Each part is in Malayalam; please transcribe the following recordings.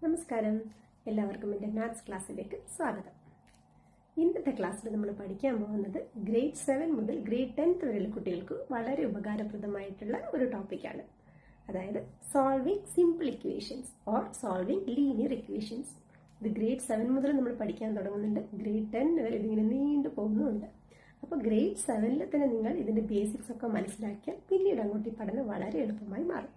നമസ്കാരം, എല്ലാവർക്കും എൻ്റെ മാത്സ് ക്ലാസ്സിലേക്ക് സ്വാഗതം. ഇന്നത്തെ ക്ലാസ്സിൽ നമ്മൾ പഠിക്കാൻ പോകുന്നത് ഗ്രേഡ് 7 മുതൽ ഗ്രേഡ് 10 വരെയുള്ള കുട്ടികൾക്ക് വളരെ ഉപകാരപ്രദമായിട്ടുള്ള ഒരു ടോപ്പിക്കാണ്. അതായത് solving simple equations or solving linear equations. ഇത് ഗ്രേഡ് 7 മുതൽ നമ്മൾ പഠിക്കാൻ തുടങ്ങുന്നുണ്ട്. ഗ്രേഡ് 10 വരെ ഇതിങ്ങനെ നീണ്ടു പോകുന്നുണ്ട്. അപ്പോൾ ഗ്രേഡ് 7ൽ തന്നെ നിങ്ങൾ ഇതിൻ്റെ ബേസിക്സ് ഒക്കെ മനസ്സിലാക്കിയാൽ പിന്നീട് അങ്ങോട്ട് ഈ പഠനം വളരെ എളുപ്പമായി മാറും.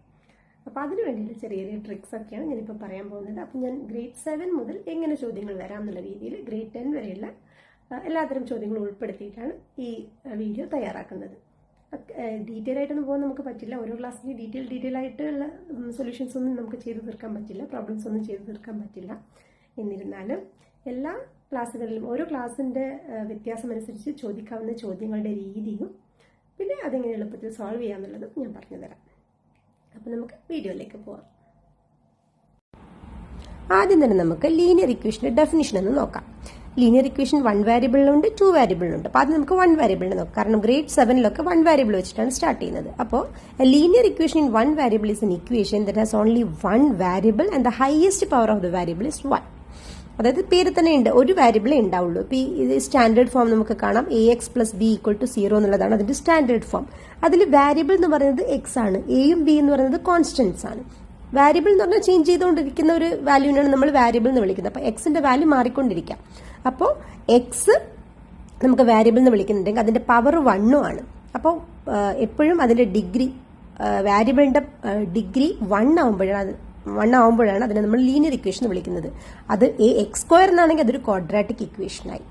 അപ്പോൾ അതിനു വേണ്ടിയുള്ള ചെറിയ ചെറിയ ട്രിക്സ് ഒക്കെയാണ് ഞാനിപ്പോൾ പറയാൻ പോകുന്നത്. അപ്പോൾ ഞാൻ ഗ്രേഡ് 7 മുതൽ എങ്ങനെ ചോദ്യങ്ങൾ വരാം എന്നുള്ള രീതിയിൽ ഗ്രേഡ് 10 വരെയുള്ള എല്ലാത്തരം ചോദ്യങ്ങളും ഉൾപ്പെടുത്തിയിട്ടാണ് ഈ വീഡിയോ തയ്യാറാക്കുന്നത്. ഡീറ്റെയിൽ ആയിട്ടൊന്നും പോകാൻ നമുക്ക് പറ്റില്ല. ഓരോ ക്ലാസ്സിലും ഡീറ്റെയിൽ ആയിട്ടുള്ള സൊല്യൂഷൻസ് ഒന്നും നമുക്ക് ചെയ്തു തീർക്കാൻ പറ്റില്ല, പ്രോബ്ലംസ് ഒന്നും ചെയ്തു തീർക്കാൻ പറ്റില്ല. എന്നിരുന്നാലും എല്ലാ ക്ലാസ്സുകളിലും ഓരോ ക്ലാസ്സിൻ്റെ വ്യത്യാസമനുസരിച്ച് ചോദിക്കാവുന്ന ചോദ്യങ്ങളുടെ രീതിയും പിന്നെ അതെങ്ങനെ എളുപ്പത്തിൽ സോൾവ് ചെയ്യാമെന്നുള്ളതും ഞാൻ പറഞ്ഞുതരാം. അപ്പോൾ നമുക്ക് വീഡിയോയിലേക്ക് പോവാം. ആദ്യം തന്നെ നമുക്ക് ലീനിയർ ഇക്വേഷന്റെ ഡെഫിനിഷൻ ഒന്ന് നോക്കാം. Linear equation 1 വേരിയബിളിലുണ്ട്, 2 വേരിയബിളിലുണ്ട്. അപ്പോൾ ആദ്യം നമുക്ക് 1 വേരിയബിളിന് നോക്കാം. കാരണം ഗ്രേഡ് 7ലൊക്കെ 1 വേരിയബിൾ വെച്ചിട്ടാണ് സ്റ്റാർട്ട് ചെയ്യുന്നത്. അപ്പോൾ linear equation in 1 variable is an equation that has only 1 variable and the highest power of the variable is 1. അതായത് പേര് തന്നെ ഉണ്ട്, ഒരു വേരിയബിളേ ഉണ്ടാവുള്ളൂ. ഇപ്പോൾ ഇത് സ്റ്റാൻഡേർഡ് ഫോം നമുക്ക് കാണാം. AX + B = 0 എന്നുള്ളതാണ് അതിന്റെ സ്റ്റാൻഡേർഡ് ഫോം. അതിൽ വേരിയബിൾ എന്ന് പറയുന്നത് എക്സ് ആണ്, എയും ബി എന്ന് പറയുന്നത് കോൺസ്റ്റന്റ്സ് ആണ്. വേരിയബിൾ എന്ന് പറഞ്ഞാൽ ചേഞ്ച് ചെയ്തുകൊണ്ടിരിക്കുന്ന ഒരു വാല്യൂവിനാണ് നമ്മൾ വേരിയബിൾ എന്ന് വിളിക്കുന്നത്. അപ്പോൾ എക്സിന്റെ വാല്യൂ മാറിക്കൊണ്ടിരിക്കാം. അപ്പോൾ എക്സ് നമുക്ക് വേരിയബിൾ എന്ന് വിളിക്കുന്നുണ്ടെങ്കിൽ അതിന്റെ പവർ 1 ആണ്. അപ്പോൾ എപ്പോഴും അതിന്റെ ഡിഗ്രി, വേരിയബിളിന്റെ ഡിഗ്രി 1 ആവുമ്പോഴാണ് അതിനെ നമ്മൾ ലീനിയർ ഇക്വേഷൻ എന്ന് വിളിക്കുന്നത്. അത് AX² എന്നാണെങ്കിൽ അതൊരു ക്വാഡ്രാറ്റിക് ഇക്വേഷനായി.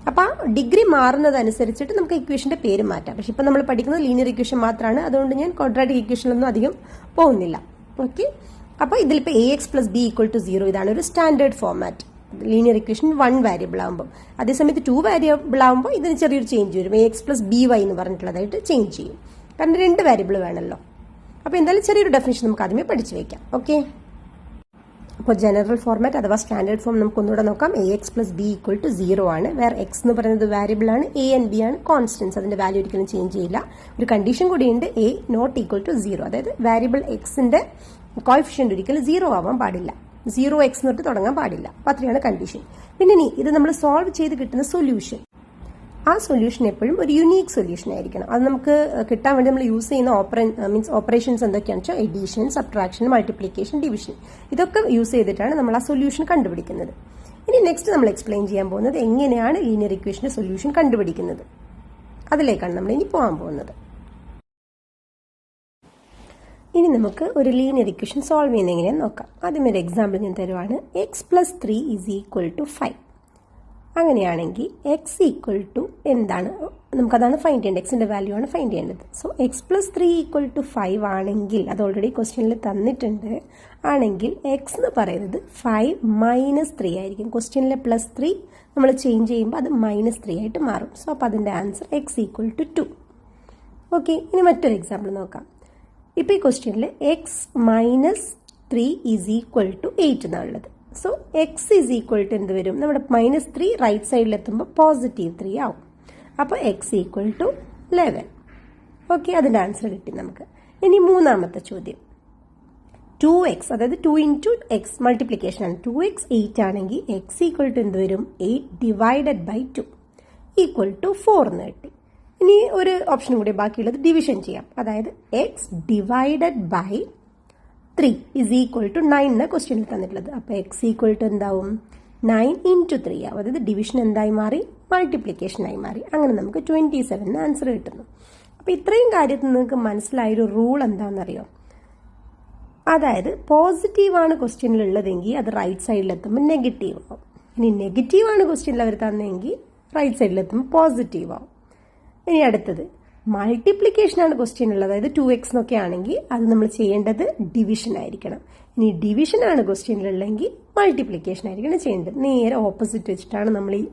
അപ്പോൾ ആ ഡിഗ്രി മാറുന്നതനുസരിച്ചിട്ട് നമുക്ക് ഇക്വേഷന്റെ പേര് മാറ്റാം. പക്ഷെ ഇപ്പം നമ്മൾ പഠിക്കുന്നത് ലീനിയർ ഇക്വേഷൻ മാത്രമാണ്, അതുകൊണ്ട് ഞാൻ ക്വാഡ്രാറ്റിക് ഇക്വേഷനിലൊന്നും അധികം പോകുന്നില്ല. ഓക്കെ, അപ്പോൾ ഇതിലിപ്പോൾ AX + B = 0 ഇതാണ് ഒരു standard format linear equation 1 variable ആകുമ്പോൾ. അതേസമയത്ത് 2 വേരിയബിൾ ആകുമ്പോൾ ഇതിന് ചെറിയൊരു ചേഞ്ച് വരും. AX + BY എന്ന് പറഞ്ഞിട്ടുള്ളതായിട്ട് ചേഞ്ച് ചെയ്യും. കാരണം 2 വേരിയബിൾ വേണമല്ലോ. അപ്പോൾ എന്തായാലും ചെറിയൊരു ഡെഫിനിഷൻ നമുക്ക് ആദ്യമേ പഠിച്ചു വയ്ക്കാം. ഓക്കെ, അപ്പോൾ ജനറൽ ഫോർമാറ്റ് അഥവാ സ്റ്റാൻഡേർഡ് ഫോം നമുക്ക് ഒന്നുകൂടെ നോക്കാം. AX + B = 0 ആണ്. വേറെ എക്സ് എന്ന് പറയുന്നത് വേരിയബിൾ ആണ്, A and B ആണ് കോൺസ്റ്റൻസ്. അതിന്റെ വാല്യൂ ഒരിക്കലും ചേഞ്ച് ചെയ്യില്ല. ഒരു കണ്ടീഷൻ കൂടിയുണ്ട്, A ≠ 0. അതായത് വേരിയബിൾ എക്സിന്റെ കോഎഫിഷ്യന്റ് ഒരിക്കലും 0 ആവാൻ പാടില്ല, 0x എന്ന് പറഞ്ഞിട്ട് തുടങ്ങാൻ പാടില്ല. അപ്പോൾ അത്രയാണ് കണ്ടീഷൻ. പിന്നെ ഇത് നമ്മൾ സോൾവ് ചെയ്ത് കിട്ടുന്ന സൊല്യൂഷൻ, ആ സൊല്യൂഷൻ എപ്പോഴും ഒരു യുണീക്ക് സൊല്യൂഷൻ ആയിരിക്കണം. അത് നമുക്ക് കിട്ടാൻ വേണ്ടി നമ്മൾ യൂസ് ചെയ്യുന്ന ഓപ്പറേഷൻസ് എന്തൊക്കെയാണെന്ന് വെച്ചാൽ എഡിഷൻ, സബ്ട്രാക്ഷൻ, മൾട്ടിപ്ലിക്കേഷൻ, ഡിവിഷൻ, ഇതൊക്കെ യൂസ് ചെയ്തിട്ടാണ് നമ്മൾ ആ സൊല്യൂഷൻ കണ്ടുപിടിക്കുന്നത്. ഇനി നെക്സ്റ്റ് നമ്മൾ എക്സ്പ്ലെയിൻ ചെയ്യാൻ പോകുന്നത് എങ്ങനെയാണ് ലീനിയർ ഇക്വേഷന്റെ സൊല്യൂഷൻ കണ്ടുപിടിക്കുന്നത്. അതിലേക്കാണ് നമ്മൾ ഇനി പോകാൻ പോകുന്നത്. ഇനി നമുക്ക് ഒരു ലീനിയർ ഇക്വേഷൻ സോൾവ് ചെയ്യുന്ന എങ്ങനെയാണെന്ന് നോക്കാം. ആദ്യം ഒരു എക്സാമ്പിൾ ഞാൻ തരുവാണ്. X + 3 = 5. അങ്ങനെയാണെങ്കിൽ X = എന്താണ്, നമുക്കതാണ് ഫൈൻഡ് ചെയ്യേണ്ടത്. എക്സിന്റെ വാല്യൂ ആണ് ഫൈൻഡ് ചെയ്യേണ്ടത്. സോ X + 3 = 5 ആണെങ്കിൽ, അത് ഓൾറെഡി ക്വസ്റ്റ്യനിൽ തന്നിട്ടുണ്ട്, ആണെങ്കിൽ X എന്ന് പറയുന്നത് 5 - 3 ആയിരിക്കും. ക്വസ്റ്റ്യനിലെ +3 നമ്മൾ ചേഞ്ച് ചെയ്യുമ്പോൾ അത് -3 ആയിട്ട് മാറും. സോ അപ്പോൾ അതിന്റെ ആൻസർ X = 2. ഓക്കെ, ഇനി മറ്റൊരു എക്സാമ്പിൾ നോക്കാം. ഇപ്പോൾ ഈ ക്വസ്റ്റ്യനിൽ X - 3 = 8 എന്നുള്ളത്. സോ X = എന്ത് വരും, നമ്മുടെ -3 റൈറ്റ് സൈഡിലെത്തുമ്പോൾ +3 ആവും. അപ്പോൾ X = 11. ഓക്കെ, അതിൻ്റെ ആൻസർ കിട്ടി നമുക്ക്. ഇനി മൂന്നാമത്തെ ചോദ്യം, 2x, അതായത് 2 × x മൾട്ടിപ്ലിക്കേഷൻ ആണ്. 2x 8 ആണെങ്കിൽ X = എന്ത് വരും, 8 / 2 = 4 എന്ന് കിട്ടി. ഇനി ഒരു ഓപ്ഷൻ കൂടി ബാക്കിയുള്ളത് ഡിവിഷൻ ചെയ്യാം. അതായത് X / 3 = 9 എന്ന ക്വസ്റ്റ്യനിൽ തന്നിട്ടുള്ളത്. അപ്പോൾ X = എന്താവും, 9 × 3 ആവും. അതായത് ഡിവിഷൻ എന്തായി മാറി, മൾട്ടിപ്ലിക്കേഷനായി മാറി. അങ്ങനെ നമുക്ക് 27 ആൻസർ കിട്ടുന്നു. അപ്പോൾ ഇത്രയും കാര്യത്തിൽ നിങ്ങൾക്ക് മനസ്സിലായൊരു റൂൾ എന്താണെന്നറിയോ? അതായത് പോസിറ്റീവാണ് ക്വസ്റ്റ്യനിൽ ഉള്ളതെങ്കിൽ അത് റൈറ്റ് സൈഡിലെത്തുമ്പോൾ നെഗറ്റീവ് ആവും. ഇനി നെഗറ്റീവാണ് ക്വസ്റ്റ്യനിൽ അവർ തന്നെങ്കിൽ റൈറ്റ് സൈഡിലെത്തുമ്പോൾ പോസിറ്റീവ് ആവും. ഇനി അടുത്തത് മൾട്ടിപ്ലിക്കേഷൻ ആണ് ക്വസ്റ്റ്യൻ ഉള്ളത്. അതായത് 2x എന്നൊക്കെ ആണെങ്കിൽ അത് നമ്മൾ ചെയ്യേണ്ടത് ഡിവിഷൻ ആയിരിക്കണം. ഇനി ഡിവിഷൻ ആണ് ക്വസ്റ്റ്യനിലുള്ളെങ്കിൽ മൾട്ടിപ്ലിക്കേഷൻ ആയിരിക്കണം ചെയ്യേണ്ടത്. നേരെ ഓപ്പോസിറ്റ് വെച്ചിട്ടാണ് നമ്മൾ ഈ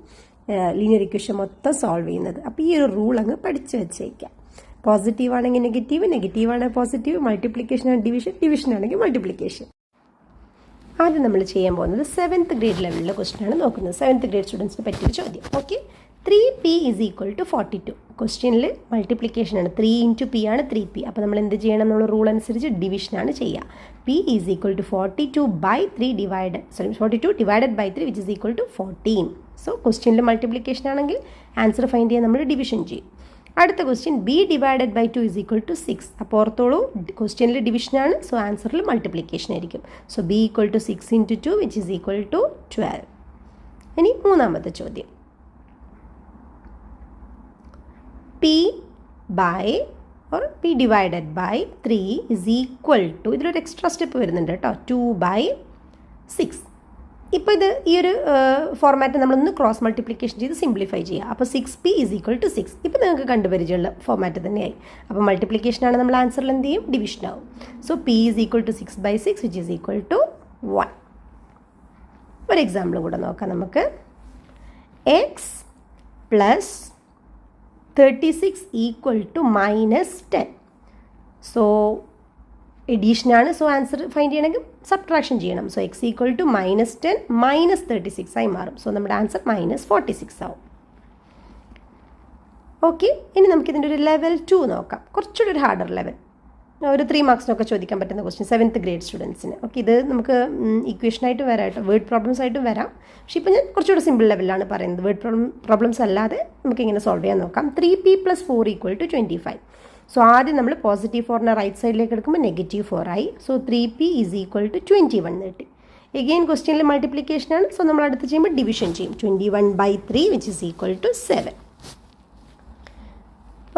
ലീനിയർ ഇക്വേഷൻ മൊത്തം സോൾവ് ചെയ്യുന്നത്. അപ്പോൾ ഈ ഒരു റൂൾ അങ്ങ് പഠിച്ചു വെച്ചേക്കാം. പോസിറ്റീവ് ആണെങ്കിൽ നെഗറ്റീവ്, നെഗറ്റീവ് ആണെങ്കിൽ പോസിറ്റീവ്, മൾട്ടിപ്ലിക്കേഷൻ ആണ് ഡിവിഷൻ, ഡിവിഷൻ ആണെങ്കിൽ മൾട്ടിപ്ലിക്കേഷൻ. ആദ്യം നമ്മൾ ചെയ്യാൻ പോകുന്നത് 7th ഗ്രേഡ് ലെവലിലെ ക്വസ്റ്റ്യൻ ആണ് നോക്കുന്നത്. 7th ഗ്രേഡ് സ്റ്റുഡൻസിന് പറ്റിയ ചോദ്യം. Okay, 3p = 42. ക്വസ്റ്റ്യനിൽ മൾട്ടിപ്ലിക്കേഷൻ ആണ്, 3 ഇൻറ്റു പി ആണ് 3p. അപ്പോൾ നമ്മൾ എന്ത് ചെയ്യണം? നമ്മൾ റൂൾ അനുസരിച്ച് ഡിവിഷനാണ് ചെയ്യുക. p is equal to 42/3 42 which is equal to 14. So ക്വസ്റ്റ്യനിൽ മൾട്ടിപ്ലിക്കേഷൻ ആണെങ്കിൽ ആൻസർ ഫൈൻഡ് ചെയ്യാൻ നമ്മൾ ഡിവിഷൻ ചെയ്യും. അടുത്ത question b divided by 2 is equal to 6. അപ്പോൾ ഓർത്തോളൂ, ക്വസ്റ്റ്യനിൽ ഡിവിഷനാണ്, സോ ആൻസറിൽ മൾട്ടിപ്ലിക്കേഷൻ ആയിരിക്കും. So b equal to 6 into 2 which is equal to 12. ഇനി മൂന്നാമത്തെ ചോദ്യം, p by or p divided by 3 is equal to, ഇതിലൊരു എക്സ്ട്രാ സ്റ്റെപ്പ് വരുന്നുണ്ട് കേട്ടോ, 2/6. ഇപ്പോൾ ഇത് ഈ ഒരു ഫോർമാറ്റ് നമ്മളൊന്ന് ക്രോസ് മൾട്ടിപ്ലിക്കേഷൻ ചെയ്ത് സിംപ്ലിഫൈ ചെയ്യുക. അപ്പോൾ 6p ഈസ് ഈക്വൽ ടു 6. ഇപ്പോൾ നിങ്ങൾക്ക് കണ്ടുപരിചയമുള്ള ഫോർമാറ്റ് തന്നെയായി. അപ്പോൾ മൾട്ടിപ്ലിക്കേഷനാണ് നമ്മൾ ആൻസറിൽ എന്ത് ചെയ്യും? ഡിവിഷൻ ആവും. So p is equal to 6/6 which is equal to 1. ഒരു എക്സാമ്പിൾ കൂടെ നോക്കാം നമുക്ക്. x plus 36 equal to -10. So എഡീഷനാണ്, സോ ആൻസർ ഫൈൻഡ് ചെയ്യണമെങ്കിൽ സബ്ട്രാക്ഷൻ ചെയ്യണം. സോ x ഈക്വൽ ടു -10 -36 ആയി മാറും. സോ നമ്മുടെ ആൻസർ -46 ആവും. ഓക്കെ, ഇനി നമുക്കിതിൻ്റെ ഒരു ലെവൽ 2 നോക്കാം. കുറച്ചുകൂടി ഒരു ഹാർഡർ ലെവൽ, ഒരു 3 മാർക്സിനൊക്കെ ചോദിക്കാൻ പറ്റുന്ന ക്വസ്റ്റ്യൻ 7th ഗ്രേഡ് സ്റ്റുഡൻസിന്. ഓക്കെ, ഇത് നമുക്ക് ഇക്വേഷനായിട്ട് വരാം കേട്ടോ, വേർഡ് പ്രോബ്ലംസ് ആയിട്ടും വരാം. പക്ഷേ ഇപ്പോൾ ഞാൻ കുറച്ചുകൂടി സിമ്പിൾ ലെവലിലാണ് പറയുന്നത്. വേർഡ് പ്രോബ്ലംസ് അല്ലാതെ നമുക്ക് ഇങ്ങനെ സോൾവ് ചെയ്യാൻ നോക്കാം. 3p + 4 equal to 25. സോ ആദ്യം നമ്മൾ +4 റൈറ്റ് സൈഡിലേക്ക് എടുക്കുമ്പോൾ -4 ആയി. So 3p is equal to 21 കിട്ടി. എഗെയിൻ ക്വസ്റ്റ്യനിൽ മൾട്ടിപ്ലിക്കേഷനാണ്, സോ നമ്മൾ അടുത്ത് ചെയ്യുമ്പോൾ ഡിവിഷൻ ചെയ്യും. 21/3 which is equal to 7.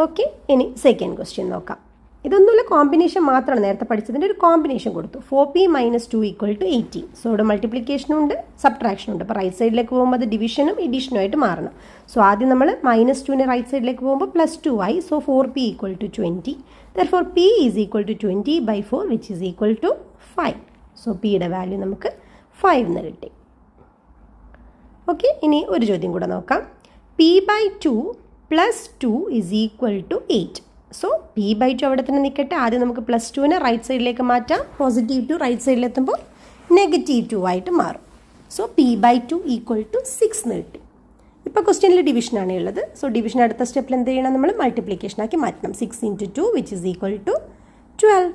Okay, ഇനി സെക്കൻഡ് ക്വസ്റ്റ്യൻ നോക്കാം. ഇതൊന്നുമില്ല, കോമ്പിനേഷൻ മാത്രമാണ്, നേരത്തെ പഠിച്ചതിൻ്റെ ഒരു കോമ്പിനേഷൻ കൊടുത്തു. 4p - 2 equal to 18. സോ ഇവിടെ മൾട്ടിപ്ലിക്കേഷനും ഉണ്ട്, സബ്ട്രാക്ഷനും ഉണ്ട്. അപ്പോൾ റൈറ്റ് സൈഡിലേക്ക് പോകുമ്പോൾ അത് ഡിവിഷനും എഡീഷനും ആയിട്ട് മാറണം. സോ ആദ്യം നമ്മൾ -2നെ റൈറ്റ് സൈഡിലേക്ക് പോകുമ്പോൾ +2 ആയി. So 4p equal to 20. Therefore p is equal to 20/4 which is equal to 5. So പിയുടെ വാല്യൂ നമുക്ക് 5 എന്ന് കിട്ടി. ഓക്കെ, ഇനി ഒരു ചോദ്യം കൂടെ നോക്കാം. p/2 + 2 is equal to 8. So p/2 അവിടെ തന്നെ നിൽക്കട്ടെ. ആദ്യം നമുക്ക് +2നെ റൈറ്റ് സൈഡിലേക്ക് മാറ്റാം. +2 റൈറ്റ് സൈഡിലെത്തുമ്പോൾ -2 ആയിട്ട് മാറും. സോ p/2 ഈക്വൽ ടു 6 എന്ന് കിട്ടി. ഇപ്പോൾ ക്വസ്റ്റ്യനിൽ ഡിവിഷനാണ് ഉള്ളത്. സോ ഡിവിഷൻ അടുത്ത സ്റ്റെപ്പിൽ എന്ത് ചെയ്യണം? നമ്മൾ മൾട്ടിപ്ലിക്കേഷനാക്കി മാറ്റണം. 6 × 2 വിച്ച് ഈസ് ഈക്വൽ ടു 12.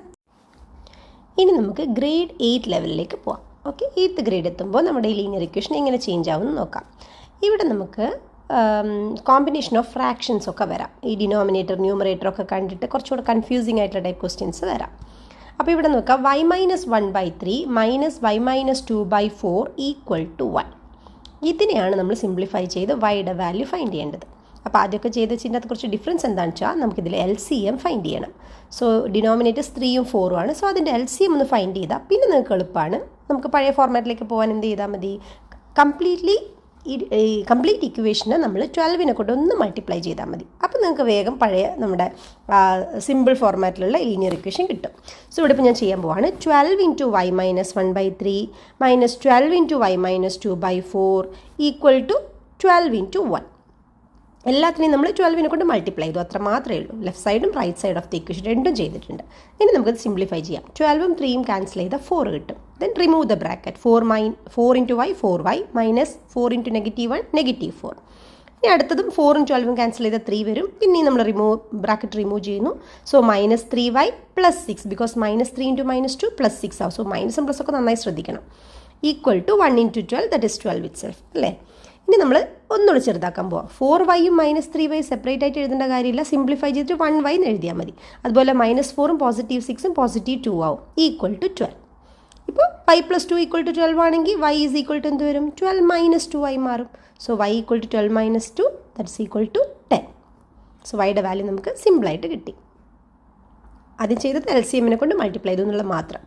ഇനി നമുക്ക് ഗ്രേഡ് 8 ലെവലിലേക്ക് പോവാം. ഓക്കെ, 8th ഗ്രേഡ് എത്തുമ്പോൾ നമ്മുടെ ഈ ലീനിയർ ഇക്വേഷൻ എങ്ങനെ ചേഞ്ച് ആവുമെന്ന് നോക്കാം. ഇവിടെ നമുക്ക് കോമ്പിനേഷൻ ഓഫ് ഫ്രാക്ഷൻസ് ഒക്കെ വരാം. ഈ ഡിനോമിനേറ്റർ ന്യൂമറേറ്റർ ഒക്കെ കണ്ടിട്ട് കുറച്ചുകൂടെ കൺഫ്യൂസിങ് ആയിട്ടുള്ള ടൈപ്പ് ക്വസ്റ്റ്യൻസ് വരാം. അപ്പോൾ ഇവിടെ നോക്കാം, y - 1/3 - y - 2/4 ഈക്വൽ ടു 1. ഇതിനെയാണ് നമ്മൾ സിംപ്ലിഫൈ ചെയ്ത് വൈയുടെ വാല്യൂ ഫൈൻഡ് ചെയ്യേണ്ടത്. അപ്പോൾ ആദ്യമൊക്കെ ചെയ്ത് ചിഹ്നത്തെ കുറച്ച് ഡിഫറൻസ് എന്താണെന്ന് വെച്ചാൽ നമുക്കിതിൽ LCM ഫൈൻഡ് ചെയ്യണം. സോ ഡിനോമിനേറ്റേഴ്സ് 3ഉം 4ഉം ആണ്. സോ അതിൻ്റെ LCM ഒന്ന് ഫൈൻഡ് ചെയ്താൽ പിന്നെ നിങ്ങൾക്ക് എളുപ്പമാണ്. നമുക്ക് പഴയ ഫോർമാറ്റിലേക്ക് പോകാൻ എന്ത് ചെയ്താൽ മതി? കംപ്ലീറ്റ് ഇക്വേഷനെ നമ്മൾ 12നെ കൊണ്ട് ഒന്ന് മൾട്ടിപ്ലൈ ചെയ്താൽ മതി. അപ്പോൾ നിങ്ങൾക്ക് വേഗം പഴയ നമ്മുടെ സിമ്പിൾ ഫോർമാറ്റിലുള്ള ലീനിയർ ഇക്വേഷൻ കിട്ടും. സോ ഇവിടെ ഇപ്പോൾ ഞാൻ ചെയ്യാൻ പോവാണ്. 12 × y - 1/3 - 12 × y - 2/4 ഈക്വൽ ടു 12 × 1. എല്ലാത്തിനെയും നമ്മൾ 12നെ കൊണ്ട് മൾട്ടിപ്ലൈ ചെയ്തു, അത്ര മാത്രമേ ഉള്ളൂ. ലെഫ്റ്റ് സൈഡും right side of the equation രണ്ടും ചെയ്തിട്ടുണ്ട്. ഇനി നമുക്കത് സിംപ്ലിഫൈ ചെയ്യാം. 12ഉം 3ഉം ക്യാൻസൽ ചെയ്താൽ 4 കിട്ടും. Then remove the bracket. 4 × y 4y - 4 × -1 -4. ഇനി അടുത്തതും 4ഉം 12ഉം ക്യാൻസൽ ചെയ്താൽ 3 വരും. പിന്നെ നമ്മൾ ബ്രാക്കറ്റ് റിമൂവ് ചെയ്യുന്നു. സോ -3y + 6 ബിക്കോസ് -3 × -2 + 6 ആവും. സോ മൈനസും പ്ലസ് ഒക്കെ നന്നായി ശ്രദ്ധിക്കണം. Equal to 1 × 12 that is 12 itself അല്ലേ. ഇനി നമ്മൾ ഒന്നുകൂടി ചെറുതാക്കാൻ പോവാം. 4yയും -3y സെപ്പറേറ്റ് ആയിട്ട് എഴുതേണ്ട കാര്യമില്ല. സിംപ്ലിഫൈ ചെയ്തിട്ട് 1y എന്ന് എഴുതിയാൽ മതി. അതുപോലെ -4ഉം +6ഉം +2 ആവും. Equal to 12. ഇപ്പോൾ y + 2 ഈക്വൽ ടു 12 ആണെങ്കിൽ y ഈസ് ഈക്വൽ ടു എന്ത് വരും? 12 - 2 ആയി മാറും. So y equal to 12 - 2 that's equal to 10. So വൈയുടെ വാല്യൂ നമുക്ക് സിമ്പിളായിട്ട് കിട്ടി. ആദ്യം ചെയ്തത് LCMനെ കൊണ്ട് മൾട്ടിപ്ലൈ ചെയ്തു എന്നുള്ളത് മാത്രം.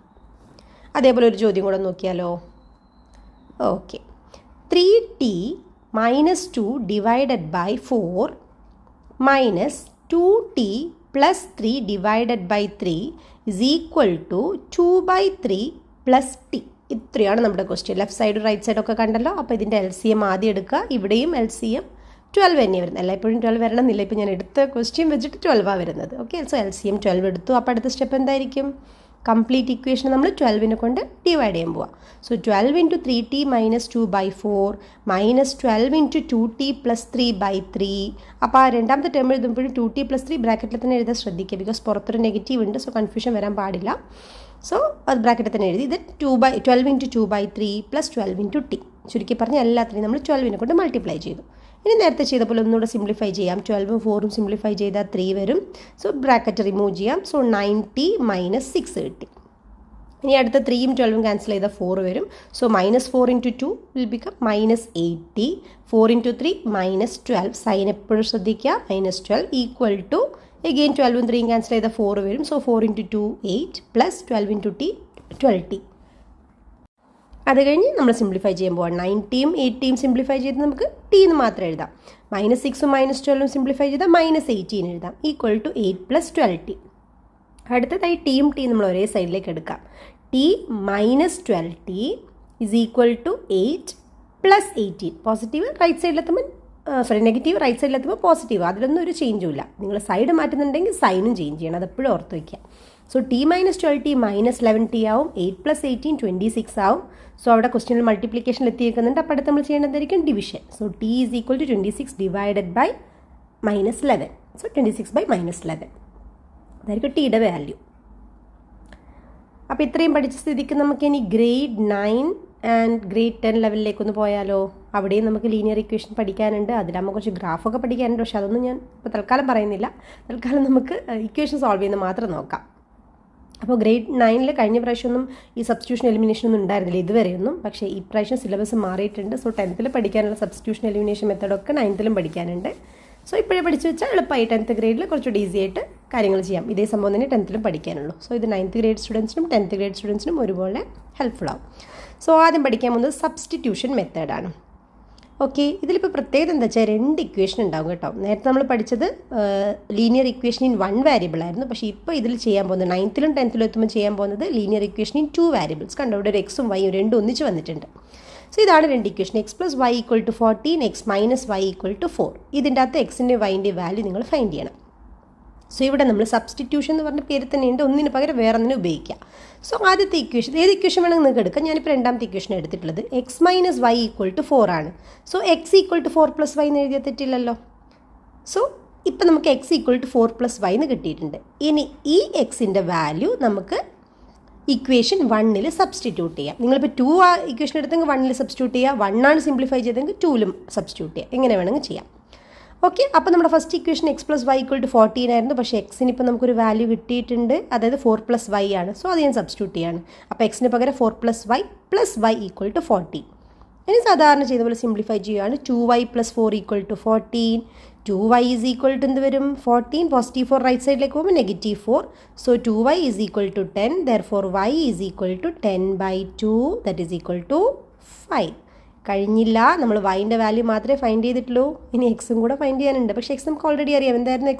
അതേപോലെ ഒരു ചോദ്യം കൂടെ നോക്കിയാലോ? Okay, 3t - 2 divided by 4 - 2t + 3 divided by 3 is equal to 2/3 + t. ഇത്രയാണ് നമ്മുടെ ക്വസ്റ്റ്യൻ. ലെഫ്റ്റ് സൈഡ് റൈറ്റ് സൈഡൊക്കെ കണ്ടല്ലോ. അപ്പോൾ ഇതിൻ്റെ LCM ആദ്യം എടുക്കുക. ഇവിടെയും LCM 12 തന്നെയാണ് വരുന്നത്. എല്ലായ്പ്പോഴും 12 വരണം എന്നില്ല. ഇപ്പോൾ ഞാൻ എടുത്ത ക്വസ്റ്റ്യൻ വെച്ചിട്ട് 12 വരുന്നത്. ഓക്കെ, സോ LCM 12 എടുത്തു. അപ്പോൾ അടുത്ത സ്റ്റെപ്പ് എന്തായിരിക്കും? കംപ്ലീറ്റ് ഇക്വേഷൻ നമ്മൾ 12 കൊണ്ട് ഡിവൈഡ് ചെയ്യാൻ പോവാം. So 12 into 3t minus 2/4 minus 12 into 2t plus 3/3. അപ്പോൾ ആ രണ്ടാമത്തെ ടേം എഴുതുമ്പോഴും 2t പ്ലസ് 3 ബ്രാക്കറ്റിൽ തന്നെ എഴുതാൻ ശ്രദ്ധിക്കുക, ബിക്കോസ് പുറത്തൊരു നെഗറ്റീവ് ഉണ്ട്, സോ കൺഫ്യൂഷൻ വരാൻ പാടില്ല. സോ അത് ബ്രാക്കറ്റിൽ തന്നെ എഴുതി. ഇത് 12 ഇൻറ്റു 2/3 പ്ലസ് 12 ഇൻറ്റു t. ചുരുക്കി പറഞ്ഞാൽ എല്ലാത്തിനെയും നമ്മൾ 12 കൊണ്ട് മൾട്ടിപ്ലൈ ചെയ്തു. ഇനി നേരത്തെ ചെയ്ത പോലെ ഒന്നുകൂടെ സിംപ്ലിഫൈ ചെയ്യാം. 12ഉം 4ഉം സിംപ്ലിഫൈ ചെയ്താൽ 3 വരും. സോ ബ്രാക്കറ്റ് റിമൂവ് ചെയ്യാം. സോ 9t മൈനസ് 6 കിട്ടി. ഇനി അടുത്ത 3ഉം 12ഉം ക്യാൻസൽ ചെയ്താൽ 4 വരും. So minus 4 into 2 will become minus 8t. 4 into 3 minus 12. Sign എപ്പോഴും ശ്രദ്ധിക്കുക. മൈനസ് 12 ഈക്വൽ ടു എഗെയിൻ 12ഉം 3ഉം ക്യാൻസൽ ചെയ്താൽ 4 വരും. So 4 into 2 8 plus 12 into t 12t. അത് കഴിഞ്ഞ് നമ്മൾ സിംപ്ലിഫൈ ചെയ്യാൻ പോകാം. 9tയും 8tയും സിംപ്ലിഫൈ ചെയ്ത് നമുക്ക് t എന്ന് മാത്രം എഴുതാം. മൈനസ് 6ഉം മൈനസ് 12ഉം സിംപ്ലിഫൈ ചെയ്താൽ മൈനസ് 18 എഴുതാം. Equal to 8 plus 12t. അടുത്തതായി ടിയും ടി നമ്മൾ ഒരേ സൈഡിലേക്ക് എടുക്കാം. t minus 12t is equal to 8 plus 18. Positive right സൈഡിലെത്തുമ്പോൾ നെഗറ്റീവ് റൈറ്റ് സൈഡിലെത്തുമ്പോൾ പോസിറ്റീവ്, അതിലൊന്നും ഒരു ചേഞ്ചും ഇല്ല. നിങ്ങൾ സൈഡ് മാറ്റുന്നുണ്ടെങ്കിൽ സൈനും ചേഞ്ച് ചെയ്യണം, അതെപ്പോഴും ഓർത്ത് വയ്ക്കുക. So t minus 12t minus 11t ആവും. 8 പ്ലസ് 18 26 ആവും. സോ അവിടെ ക്വസ്റ്റ്യനിൽ മൾട്ടിപ്ലിക്കേഷനിൽ എത്തിയിരിക്കുന്നുണ്ട്. അപ്പോൾ അടുത്ത് നമ്മൾ ചെയ്യേണ്ടതായിരിക്കും division. So t is equal to 26 divided by minus 11. So 26 by minus 11 അതായിരിക്കും ടിയുടെ വാല്യൂ. അപ്പോൾ ഇത്രയും പഠിച്ച സ്ഥിതിക്ക് നമുക്ക് ഇനി ഗ്രേഡ് 9 ആൻഡ് ഗ്രേഡ് 10 ലെവലിലേക്കൊന്ന് പോയാലോ. അവിടെയും നമുക്ക് ലീനിയർ ഇക്വേഷൻ പഠിക്കാനുണ്ട്. അതിലാകുമ്പോൾ കുറച്ച് ഗ്രാഫൊക്കെ പഠിക്കാനുണ്ട്, പക്ഷേ അതൊന്നും ഞാൻ ഇപ്പോൾ തൽക്കാലം പറയുന്നില്ല. തൽക്കാലം നമുക്ക് ഇക്വേഷൻ സോൾവ് ചെയ്യുന്നത് മാത്രം നോക്കാം. അപ്പോൾ ഗ്രേഡ് 9 കഴിഞ്ഞ പ്രാവശ്യമൊന്നും ഈ സബ്സ്റ്റിറ്റ്യൂഷൻ എലിമിനേഷൻ ഒന്നും ഉണ്ടായിരുന്നില്ല ഇതുവരെയൊന്നും. പക്ഷേ ഈ പ്രാവശ്യം സിലബസ് മാറിയിട്ടുണ്ട്. സോ 10th പഠിക്കാനുള്ള സബ്സ്റ്റിറ്റ്യൂഷൻ എലിമിനേഷൻ മെത്തേഡൊക്കെ 9th പഠിക്കാനുണ്ട്. സോ ഇപ്പോഴേ പഠിച്ചു വെച്ചാൽ എളുപ്പമായി 10th ഗ്രേഡിൽ കുറച്ചുകൂടി ഈസി ആയിട്ട് കാര്യങ്ങൾ ചെയ്യാം. ഇതേ സംഭവം തന്നെ 10th പഠിക്കാനുള്ളൂ. സോ ഇത് 9th ഗ്രേഡ് സ്റ്റുഡൻസിനും 10th ഗ്രേഡ് സ്റ്റുഡൻസിനും ഒരുപോലെ ഹെൽപ്ഫുൾ ആവും. സോ ആദ്യം പഠിക്കാൻ പോകുന്നത് സബ്സ്റ്റിറ്റ്യൂഷൻ മെത്തേഡാണ്. ഓക്കെ, ഇതിലിപ്പോൾ പ്രത്യേകത എന്താ വെച്ചാൽ 2 ഇക്വേഷൻ ഉണ്ടാവും കേട്ടോ. നേരത്തെ നമ്മൾ പഠിച്ചത് ലീനിയർ ഇക്വേഷൻ ഇൻ 1 വേരിയബിൾ ആയിരുന്നു. പക്ഷേ ഇപ്പോൾ ഇതിൽ ചെയ്യാൻ പോകുന്നത് 9th 10th എത്തുമ്പോൾ ചെയ്യാൻ പോകുന്നത് ലീനിയർ ഇക്വേഷൻ ഇൻ 2 വേരിയബിൾസ്. കണ്ടോ, ഇവിടെ ഒരു എക്സും വൈയും രണ്ടും ഒന്നിച്ച് വന്നിട്ടുണ്ട്. സോ ഇതാണ് 2 equation. X plus y equal to 14, x minus y equal to 4. ഇതിൻ്റെ അകത്ത് എക്സിൻ്റെ വൈൻ്റെ വാല്യൂ നിങ്ങൾ ഫൈൻഡ് ചെയ്യണം. സോ ഇവിടെ നമ്മൾ സബ്സ്റ്റിറ്റ്യൂഷൻ എന്ന് പറഞ്ഞ പേര് തന്നെയുണ്ട്, ഒന്നിന് പകരം വേറെ ഒന്നിനെ ഉപയോഗിക്കുക. സോ ആദ്യത്തെ ഇക്വേഷൻ ഏത് ഇക്വേഷൻ വേണമെങ്കിൽ നിങ്ങൾക്ക് എടുക്കാം. ഞാനിപ്പോൾ രണ്ടാമത്തെ ഇക്വേഷൻ എടുത്തിട്ടുള്ളത് x minus y equal to 4 ആണ്. So x equal to 4 plus y എന്ന് എഴുതിയാൽ തെറ്റില്ലല്ലോ. സോ ഇപ്പം നമുക്ക് x equal to 4 plus y എന്ന് കിട്ടിയിട്ടുണ്ട്. ഇനി ഈ എക്സിൻ്റെ വാല്യൂ നമുക്ക് ഇക്വേഷൻ 1 സബ്സ്റ്റിറ്റ്യൂട്ട് ചെയ്യാം. നിങ്ങളിപ്പോൾ 2 ആ ഇക്വേഷൻ എടുത്തെങ്കിൽ 1 സബ്സ്റ്റിറ്റ്യൂട്ട് ചെയ്യുക, 1 ആണ് സിംപ്ലിഫൈ ചെയ്തെങ്കിൽ 2 സബ്സ്റ്റിറ്റ്യൂട്ട് ചെയ്യുക, എങ്ങനെ വേണമെങ്കിൽ ചെയ്യാം. ഓക്കെ, അപ്പോൾ നമ്മുടെ first equation x plus y equal to 14 ആയിരുന്നു. പക്ഷേ എക്സിന് ഇപ്പോൾ നമുക്കൊരു വാല്യൂ കിട്ടിയിട്ടുണ്ട്, അതായത് 4 പ്ലസ് വൈ ആണ്. സോ അത് ഞാൻ സബ്സ്റ്റിറ്റ്യൂട്ട് ചെയ്യാണ്. അപ്പോൾ എക്സിന് പകരം 4 പ്ലസ് വൈ ഈക്വൽ ടു 14. ഇനി സാധാരണ ചെയ്ത പോലെ സിംപ്ലിഫൈ ചെയ്യുകയാണ്. 2y plus 4 equal to 14. 2y is equal to എന്ത് വരും? 14. പോസിറ്റീവ് 4 റൈറ്റ് സൈഡിലേക്ക് പോകുമ്പോൾ -4. So 2y is equal to 10. Therefore y is equal to 10/2 that is equal to 5. കഴിഞ്ഞില്ല, നമ്മൾ വൈൻ്റെ വാല്യൂ മാത്രമേ ഫൈൻഡ് ചെയ്തിട്ടുള്ളൂ. ഇനി എക്സും കൂടെ ഫൈൻഡ് ചെയ്യാനുണ്ട്. പക്ഷേ എക്സ് നമുക്ക് ഓൾറെഡി അറിയാം. എന്തായിരുന്നു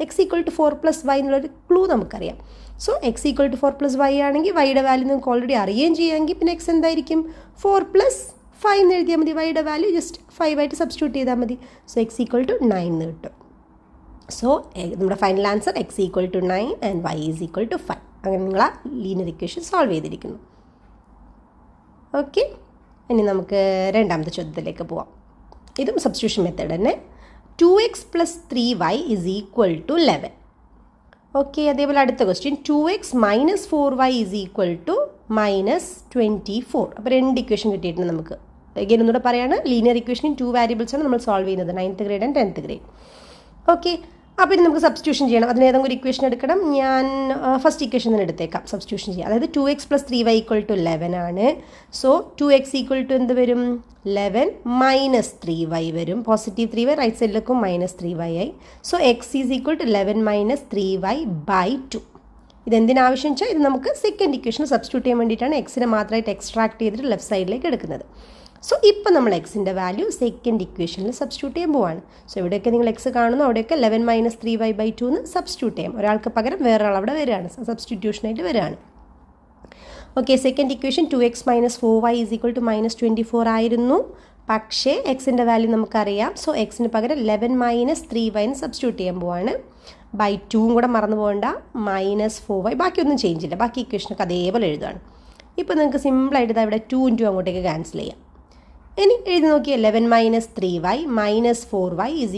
x equal to 4 plus y എന്നുള്ളൊരു ക്ലൂ നമുക്കറിയാം. So x equal to 4 plus y ആണെങ്കിൽ വൈയുടെ വാല്യൂ നമുക്ക് ഓൾറെഡി അറിയുകയും ചെയ്യുമെങ്കിൽ പിന്നെ എക്സ് എന്തായിരിക്കും? 4 പ്ലസ് 5 എന്ന് എഴുതിയാൽ മതി. വൈയുടെ വാല്യൂ ജസ്റ്റ് 5 ആയിട്ട് സബ്സ്റ്റിറ്റ്യൂട്ട് ചെയ്താൽ മതി. സോ എക്സ് ഈക്വൽ ടു 9 എന്ന് കിട്ടും. സോ നമ്മുടെ final answer x equal to 9 and y is equal to 5. അങ്ങനെ നിങ്ങൾ ആ ലീനിയർ ഇക്വേഷൻ സോൾവ് ചെയ്തിരിക്കുന്നു. ഓക്കെ, ഇനി നമുക്ക് രണ്ടാമത്തെ ചോദ്യത്തിലേക്ക് പോവാം. ഇതും സബ്സ്റ്റിറ്റ്യൂഷൻ മെത്തേഡ് തന്നെ. 2x plus 3y is equal to 11. Okay, അതേപോലെ അടുത്ത question 2x minus 4y is equal to -24. അപ്പോൾ 2 ഇക്വേഷൻ കിട്ടിയിട്ടുണ്ട് നമുക്ക്. എഗെയിൻ ഒന്നുകൂടെ പറയാണ്, ലീനിയർ ഇക്വേഷൻ 2 വേരിയബിൾസ് ആണ് നമ്മൾ സോൾവ് ചെയ്യുന്നത്, 9th grade and 10th grade. Okay, അപ്പോൾ ഇനി നമുക്ക് സബ്സ്റ്റിറ്റ്യൂഷൻ ചെയ്യണം. അതിന് ഏതെങ്കിലും ഒരു ഇക്വേഷൻ എടുക്കണം. ഞാൻ ഫസ്റ്റ് ഇക്വേഷൻ തന്നെ എടുത്തേക്കാം, സബ്സ്റ്റിറ്റ്യൂഷൻ ചെയ്യാം. അതായത് 2x plus 3y equal to 11 ആണ്. സോ 2x ഈക്വൽ ടു എന്ത് വരും? 11 മൈനസ് 3y വരും. പോസിറ്റീവ് 3y റൈറ്റ് സൈഡിലേക്കും -3y ആയി. So x is equal to 11 minus 3y/2. ഇതെന്തിനാവശ്യം വെച്ചാൽ ഇത് നമുക്ക് സെക്കൻഡ് ഇക്വേഷൻ സബ്സ്റ്റിറ്റ്യൂട്ട് ചെയ്യാൻ വേണ്ടിയിട്ടാണ് എക്സിനെ മാത്രമായിട്ട് എക്സ്ട്രാക്ട് ചെയ്തിട്ട് ലെഫ്റ്റ് സൈഡിലേക്ക് എടുക്കുന്നത്. സോ ഇപ്പം നമ്മൾ എക്സിൻ്റെ വാല്യൂ സെക്കൻഡ് ഇക്വേഷനിൽ സബ്സ്റ്റിറ്റ്യൂട്ട് ചെയ്യാൻ പോവാണ്. സോ എവിടെയൊക്കെ നിങ്ങൾ എക്സ് കാണുന്നു അവിടെയൊക്കെ 11 മൈനസ് 3y/2 എന്ന് സബ്സ്റ്റിറ്റ്യൂട്ട് ചെയ്യാം. ഒരാൾക്ക് പകരം വേറൊരാൾ അവിടെ വരികയാണ്, സബ്സ്റ്റിറ്റ്യൂഷനായിട്ട് വരികയാണ്. Okay, second equation 2x minus 4y is equal to -24 ആയിരുന്നു. പക്ഷേ എക്സിൻ്റെ വാല്യൂ നമുക്കറിയാം. സോ എക്സിന് പകരം 11 മൈനസ് 3y എന്ന് സബ്സ്റ്റിറ്റ്യൂട്ട് ചെയ്യാൻ പോവാണ്. 2 കൂടെ മറന്നു പോകേണ്ട, -4y, ബാക്കിയൊന്നും ചേഞ്ച് ഇല്ല, ബാക്കി ഇക്വേഷനൊക്കെ അതേപോലെ എഴുതുകയാണ്. ഇപ്പോൾ നിങ്ങൾക്ക് സിമ്പിളായിട്ട് ഇവിടെ 2 × അങ്ങോട്ടേക്ക് ക്യാൻസൽ ചെയ്യാം. ഇനി എഴുതി നോക്കിയാൽ 11 - 3y - 4y =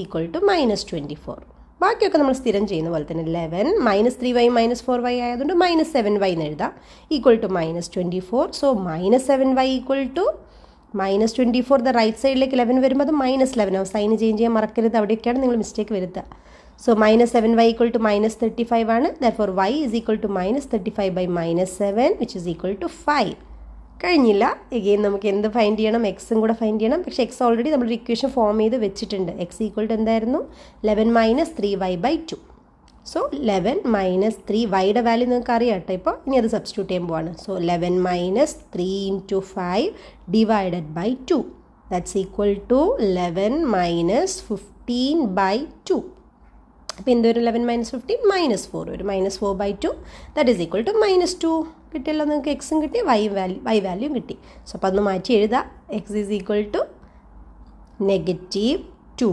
-24. ബാക്കിയൊക്കെ നമ്മൾ സ്ഥിരം ചെയ്യുന്ന പോലെ തന്നെ 11 - 3y - 4y ആയതുകൊണ്ട് -7y എന്ന് എഴുതാം, -24. So -7y -24. റൈറ്റ് സൈഡിലേക്ക് 11 വരുമ്പോൾ അത് -11 ആവും. സൈൻ ചേഞ്ച് ചെയ്യാൻ മറക്കരുത്, അവിടെയൊക്കെയാണ് നിങ്ങൾ മിസ്റ്റേക്ക് വരുത്തുക. സോ -7y = -35 ആണ്. Therefore y = -35/- 7 which is equal to 5. കഴിഞ്ഞില്ല. എഗെയിൻ നമുക്ക് എന്ത് ഫൈൻഡ് ചെയ്യണം? എക്സും കൂടെ ഫൈൻഡ് ചെയ്യണം. പക്ഷേ എക്സ് ഓൾറെഡി നമ്മൾ ഇക്വേഷൻ ഫോം ചെയ്ത് വെച്ചിട്ടുണ്ട്. എക്സ് = എന്തായിരുന്നു? 11 - 3y/2. സോ 11 - 3 വൈയുടെ വാല്യൂ നിങ്ങൾക്ക് അറിയാം കേട്ടോ. ഇപ്പോൾ ഇനി അത് സബ്സ്റ്റിറ്റ്യൂട്ട് ചെയ്യാൻ പോവാണ്. സോ 11 - 3 × 5 / 2. That's equal to 11 - 15/2. അപ്പോൾ എന്ത് വരും? 11 - 15 -4 വരും. -4/2 ദാറ്റ് ഈസ് ഈക്വൽ ടു -2. കിട്ടിയല്ലോ നിങ്ങൾക്ക്. എക്സും കിട്ടി, വൈ വാല്യൂം കിട്ടി. സോ അപ്പോൾ അതൊന്ന് മാറ്റി എഴുതാം. X is equal to -2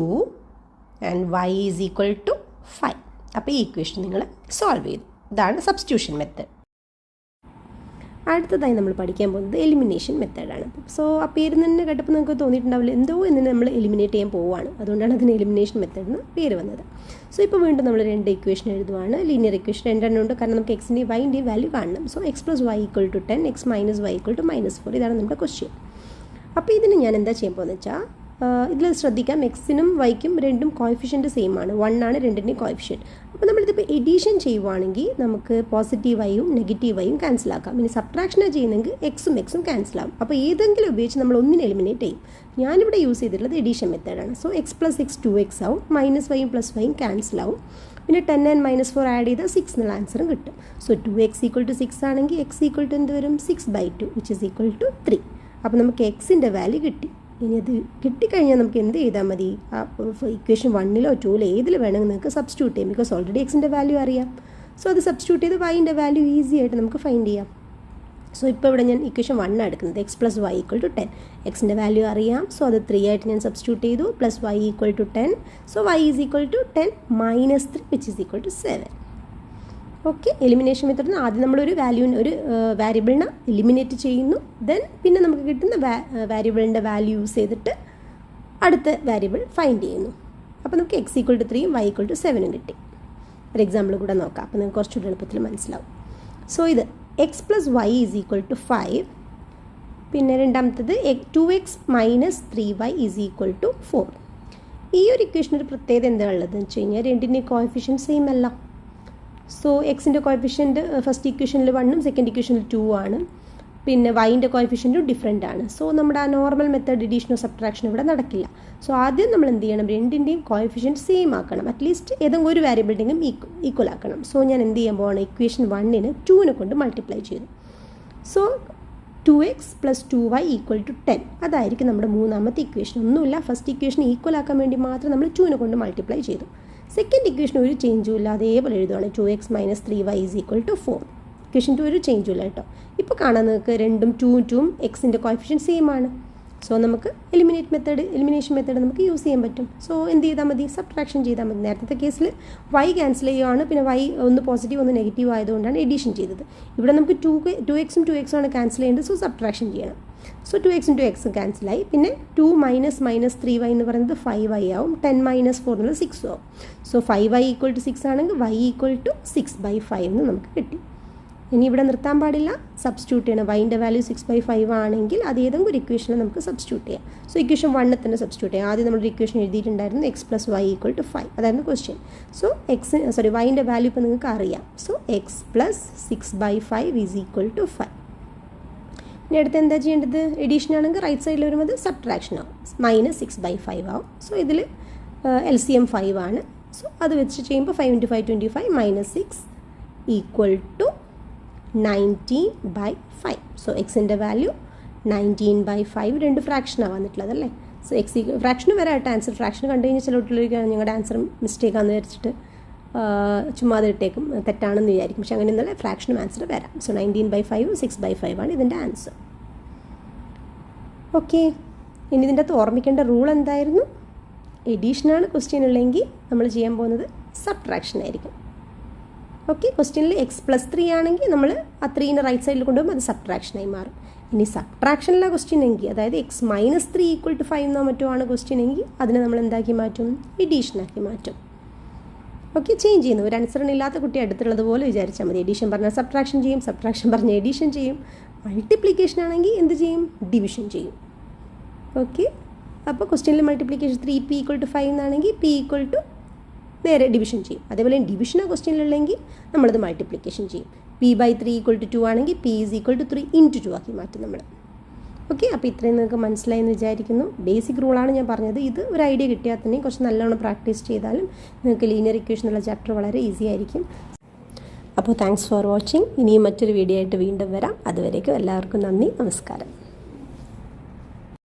and y is equal to 5. അപ്പോൾ ഈ ഇക്വേഷൻ നിങ്ങൾ സോൾവ് ചെയ്തു. ഇതാണ് സബ്സ്റ്റിറ്റ്യൂഷൻ മെത്തേഡ്. അടുത്തതായി നമ്മൾ പഠിക്കാൻ പോകുന്നത് എലിമിനേഷൻ മെത്തേഡാണ്. സോ ആ പേര് തന്നെ കേട്ടപ്പോൾ നിങ്ങൾക്ക് തോന്നിയിട്ടുണ്ടാവില്ല എന്തോ എന്നിനെ നമ്മൾ എലിമിനേറ്റ് ചെയ്യാൻ പോവുകയാണ്. അതുകൊണ്ടാണ് അതിന് എലിമിനേഷൻ മെത്തേഡ് എന്ന് പേര് വന്നത്. സോ ഇപ്പോൾ വീണ്ടും നമ്മൾ 2 ഇക്വേഷൻ എഴുതുവാണ്. ലീനിയർ ഇക്വേഷൻ 2 ഉണ്ട്, കാരണം നമുക്ക് എക്സിൻ്റെയും വൈൻ്റെയും വാല്യൂ കാണണം. So x + y = 10, x - y = -4. ഇതാണ് നമ്മുടെ ക്വസ്റ്റ്യൻ. അപ്പോൾ ഇതിന് ഞാൻ എന്താ ചെയ്യാൻ പോകുന്നത് വെച്ചാൽ, ഇതിൽ ശ്രദ്ധിക്കാം, എക്സിനും വൈക്കും രണ്ടും കോഎഫിഷ്യൻറ്റ് സെയിം ആണ്. 1 ആണ് രണ്ടിൻ്റെയും കോഎഫിഷ്യൻറ്റ്. അപ്പോൾ നമ്മളിതിപ്പോൾ എഡീഷൻ ചെയ്യുവാണെങ്കിൽ നമുക്ക് പോസിറ്റീവ് വൈയും നെഗറ്റീവ് വൈയും ക്യാൻസൽ ആക്കാം. ഇനി സബ്ട്രാക്ഷനാണ് ചെയ്യുന്നെങ്കിൽ എക്സും ക്യാൻസൽ ആകും. അപ്പോൾ ഏതെങ്കിലും ഉപയോഗിച്ച് നമ്മൾ ഒന്നിനെ എലിമിനേറ്റ് ചെയ്യും. ഞാനിവിടെ യൂസ് ചെയ്തിട്ടുള്ളത് എഡീഷൻ മെത്തേഡാണ്. സോ x + x 2x ആവും, -y + y ക്യാൻസൽ ആവും. പിന്നെ 10 and -4 ആഡ് ചെയ്താൽ 6 എന്നുള്ള ആൻസറും കിട്ടും. സോ 2x = 6 ആണെങ്കിൽ x = എന്ത് വരും? 6/2 which is equal to 3. അപ്പോൾ നമുക്ക് എക്സിൻ്റെ വാല്യൂ കിട്ടി. ഇനി അത് കിട്ടിക്കഴിഞ്ഞാൽ നമുക്ക് എന്ത് ചെയ്താൽ മതി? ഇക്വേഷൻ 1-ലോ 2-ലോ ഏതിൽ വേണമെങ്കിൽ നിങ്ങൾക്ക് സബ്സ്റ്റിറ്റ്യൂട്ട് ചെയ്യാം. ബിക്കോസ് ഓൾറെഡി എക്സിൻ്റെ വാല്യൂ അറിയാം. സോ അത് സബ്സ്റ്റിറ്റ്യൂട്ട് ചെയ്ത് വൈൻ്റെ വാല്യൂ ഈസി ആയിട്ട് നമുക്ക് ഫൈൻഡ് ചെയ്യാം. സോ ഇപ്പോൾ ഇവിടെ ഞാൻ ഇക്വേഷൻ 1 എടുക്കുന്നത്. x + y = 10. എക്സിൻ്റെ വാല്യൂ അറിയാം. സോ അത് 3 ആയിട്ട് ഞാൻ സബ്സ്റ്റിറ്റ്യൂട്ട് ചെയ്തു. +y = 10. So y is equal to 10 - 3 which is equal to 7. Okay, elimination മെത്തേഡിന് ആദ്യം നമ്മളൊരു വാരിയബിളിനെ എലിമിനേറ്റ് ചെയ്യുന്നു. ദെൻ പിന്നെ നമുക്ക് കിട്ടുന്ന വാരിയബിളിൻ്റെ വാല്യൂ യൂസ് ചെയ്തിട്ട് അടുത്ത വാരിയബിൾ ഫൈൻഡ് ചെയ്യുന്നു. അപ്പോൾ നമുക്ക് x = 3 y = 7 കിട്ടി. ഒരു എക്സാമ്പിൾ കൂടെ നോക്കാം, അപ്പോൾ നിങ്ങൾക്ക് കുറച്ചുകൂടി എളുപ്പത്തിൽ മനസ്സിലാവും. സോ ഇത് x + y = 5. പിന്നെ രണ്ടാമത്തത് 2x - 3y = 4. ഈ ഒരു ഇക്വേഷൻ ഒരു പ്രത്യേകത എന്താ ഉള്ളതെന്ന് വെച്ച് കഴിഞ്ഞാൽ രണ്ടിൻ്റെയും കോഎഫിഷ്യൻറ്റ് സെയിം അല്ല. സോ എക്സിൻ്റെ കോഎഫിഷ്യൻറ്റ് ഫസ്റ്റ് ഇക്വേഷനിൽ 1ഉം സെക്കൻഡ് ഇക്വേഷനിൽ 2 ആണ്. പിന്നെ വൈൻ്റെ കോഎഫിഷ്യൻറ്റും ഡിഫറെൻ്റ് ആണ്. സോ നമ്മുടെ ആ നോർമൽ മെത്തേഡ് എഡീഷനോ സബ്ട്രാക്ഷനോ ഇവിടെ നടക്കില്ല. സോ ആദ്യം നമ്മൾ എന്ത് ചെയ്യണം? രണ്ടിൻ്റെയും കോഎഫിഷ്യൻറ്റ് സെയിം ആക്കണം. അറ്റ്ലീസ്റ്റ് ഏതെങ്കിലും ഒരു വാരിയബിളിൻ്റെയും ഈക്വൽ ആക്കണം. സോ ഞാൻ എന്ത് ചെയ്യാൻ പോവാണ്? ഇക്വേഷൻ 1-നെ 2-നെ കൊണ്ട് മൾട്ടിപ്ലൈ ചെയ്തു. So 2x + 2y = 10. അതായിരിക്കും നമ്മുടെ മൂന്നാമത്തെ ഇക്വേഷൻ. ഒന്നുമില്ല, ഫസ്റ്റ് ഇക്വേഷൻ ഈക്വൽ ആക്കാൻ വേണ്ടി മാത്രം നമ്മൾ 2-നെ കൊണ്ട് മൾട്ടിപ്ലൈ ചെയ്തു. സെക്കൻഡ് ഇക്വേഷൻ ഒരു ചേഞ്ചും ഇല്ല, അതേപോലെ എഴുതുവാണ്. 2x - 3y = 4. ഇക്വേഷൻ 2 ഒരു ചേഞ്ചും ഇല്ല കേട്ടോ. ഇപ്പോൾ കാണാൻ നിങ്ങൾക്ക് 2ഉം 2ഉം എക്സിൻ്റെ കോഎഫിഷ്യൻറ്റ് സെയിം ആണ്. സോ നമുക്ക് എലിമിനേഷൻ മെത്തേഡ് നമുക്ക് യൂസ് ചെയ്യാൻ പറ്റും. സോ എന്ത് ചെയ്താൽ മതി? സബ്ട്രാക്ഷൻ ചെയ്താൽ മതി. നേരത്തെ കേസിൽ y ക്യാൻസൽ ചെയ്യുകയാണ്, പിന്നെ y ഒന്ന് പോസിറ്റീവ് ഒന്ന് നെഗറ്റീവ് ആയതുകൊണ്ടാണ് എഡീഷൻ ചെയ്തത്. ഇവിടെ നമുക്ക് 2x ഉം 2x ആണ് ക്യാൻസൽ ചെയ്യേണ്ടത്. സോ സബ്ട്രാക്ഷൻ ചെയ്യണം. സോ 2x ഉം 2x ക്യാൻസലായി. പിന്നെ 2 - 3y എന്ന് പറയുന്നത് 5y ആവും. 10 - 4 എന്നുള്ളത് 6 ആവും. സോ 5y = 6 ആണെങ്കിൽ y = 6/5 എന്ന് നമുക്ക് കിട്ടി. ഇനി ഇവിടെ നിർത്താൻ പാടില്ല, സബ്സ്റ്റിറ്റ്യൂട്ട് ചെയ്യണം. വൈൻ്റെ വാല്യൂ 6/5 ആണെങ്കിൽ അത് ഏതെങ്കിലും ഒരു ഇക്വേഷനിൽ നമുക്ക് സബ്സ്റ്റിറ്റ്യൂട്ട് ചെയ്യാം. സോ ഇക്വേഷൻ 1 തന്നെ സബ്സ്റ്റിറ്റ്യൂട്ട് ചെയ്യാം. ആദ്യം നമ്മളൊരു ഇക്വേഷൻ എഴുതിയിട്ടുണ്ടായിരുന്നു, x + y = 5. അതായിരുന്നു ക്വസ്റ്റ്യൻ. സോ വൈൻ്റെ വാല്യൂ ഇപ്പോൾ നിങ്ങൾക്ക് അറിയാം. So x + 6/5 = 5. ഇനി അടുത്ത് എന്താ ചെയ്യേണ്ടത്? എഡീഷൻ ആണെങ്കിൽ റൈറ്റ് സൈഡിൽ വരുമ്പോൾ സബ്ട്രാക്ഷൻ ആവും. -6/5 ആവും. സോ ഇതിൽ LCM 5 ആണ്. സോ അത് വെച്ച് ചെയ്യുമ്പോൾ 5 × 5 = 25 - 6 = 19/5. സോ എക്സിൻ്റെ വാല്യൂ 19/5. 2 ഫ്രാക്ഷനാണ് വന്നിട്ടുള്ളത് അല്ലേ. സോ എക്സ് ഫ്രാക്ഷന് വരാട്ടെ. ആൻസർ ഫ്രാക്ഷൻ കണ്ടു കഴിഞ്ഞാൽ ചില കുട്ടികൾക്ക് ഞങ്ങളുടെ ആൻസർ മിസ്റ്റേക്കാണെന്ന് വിചാരിച്ചിട്ട് ചുമ്മാ ഇട്ടേക്കും, തെറ്റാണെന്ന് വിചാരിക്കും. പക്ഷെ അങ്ങനെ ഒന്നല്ല, ഫ്രാക്ഷനും ആൻസർ വരാം. സോ 19/5 6/5 ആണ് ഇതിൻ്റെ ആൻസർ. ഓക്കെ, ഇനി ഇതിൻ്റെ അകത്ത് ഓർമ്മിക്കേണ്ട റൂൾ എന്തായിരുന്നു? എഡീഷനാണ് ക്വസ്റ്റ്യൻ ഉള്ളെങ്കിൽ നമ്മൾ ചെയ്യാൻ പോകുന്നത് സബ്ട്രാക്ഷൻ ആയിരിക്കും. ഓക്കെ, ക്വസ്റ്റ്യനിൽ x+3 ആണെങ്കിൽ നമ്മൾ ആ 3നെ റൈറ്റ് സൈഡിൽ കൊണ്ടുപോകുമ്പോൾ അത് സബ്ട്രാക്ഷനായി മാറും. ഇനി സബ്ട്രാക്ഷനിലെ ക്വസ്റ്റ്യൻ എങ്കിൽ, അതായത് x-3 = 5 എന്നോ മറ്റോ ആണ് ക്വസ്റ്റ്യൻ എങ്കിൽ അതിനെ നമ്മൾ എന്താക്കി മാറ്റും? എഡീഷനാക്കി മാറ്റും. ഓക്കെ, ചേഞ്ച് ചെയ്യുന്നു. ഒരു അനുസരണയില്ലാത്ത കുട്ടി അടുത്തുള്ളതുപോലെ വിചാരിച്ചാൽ മതി. എഡീഷൻ പറഞ്ഞാൽ സബ്ട്രാക്ഷൻ ചെയ്യും, സബ്ട്രാക്ഷൻ പറഞ്ഞാൽ എഡീഷൻ ചെയ്യും. മൾട്ടിപ്ലിക്കേഷൻ ആണെങ്കിൽ എന്ത് ചെയ്യും? ഡിവിഷൻ ചെയ്യും. ഓക്കെ, അപ്പോൾ ക്വസ്റ്റ്യനിൽ മൾട്ടിപ്ലിക്കേഷൻ 3p = 5 എന്നാണെങ്കിൽ p നേരെ ഡിവിഷൻ ചെയ്യും. അതേപോലെ ഡിവിഷനോ ക്വസ്റ്റ്യനിലുള്ളെങ്കിൽ നമ്മളത് മൾട്ടിപ്ലിക്കേഷൻ ചെയ്യും. p/3 = 2 ആണെങ്കിൽ p = 3 × 2 ആക്കി മാറ്റും നമ്മൾ. ഓക്കെ, അപ്പോൾ ഇത്രയും നിങ്ങൾക്ക് മനസ്സിലായെന്ന് വിചാരിക്കുന്നു. ബേസിക് റൂളാണ് ഞാൻ പറഞ്ഞത്. ഇത് ഒരു ഐഡിയ കിട്ടിയാൽ തന്നെ കുറച്ച് നല്ലോണം പ്രാക്ടീസ് ചെയ്താലും നിങ്ങൾക്ക് ലീനിയർ ഇക്വേഷൻ എന്നുള്ള ചാപ്റ്റർ വളരെ ഈസി ആയിരിക്കും. അപ്പോൾ താങ്ക്സ് ഫോർ വാച്ചിങ്. ഇനിയും മറ്റൊരു വീഡിയോ ആയിട്ട് വീണ്ടും വരാം. അതുവരേക്കും എല്ലാവർക്കും നന്ദി, നമസ്കാരം.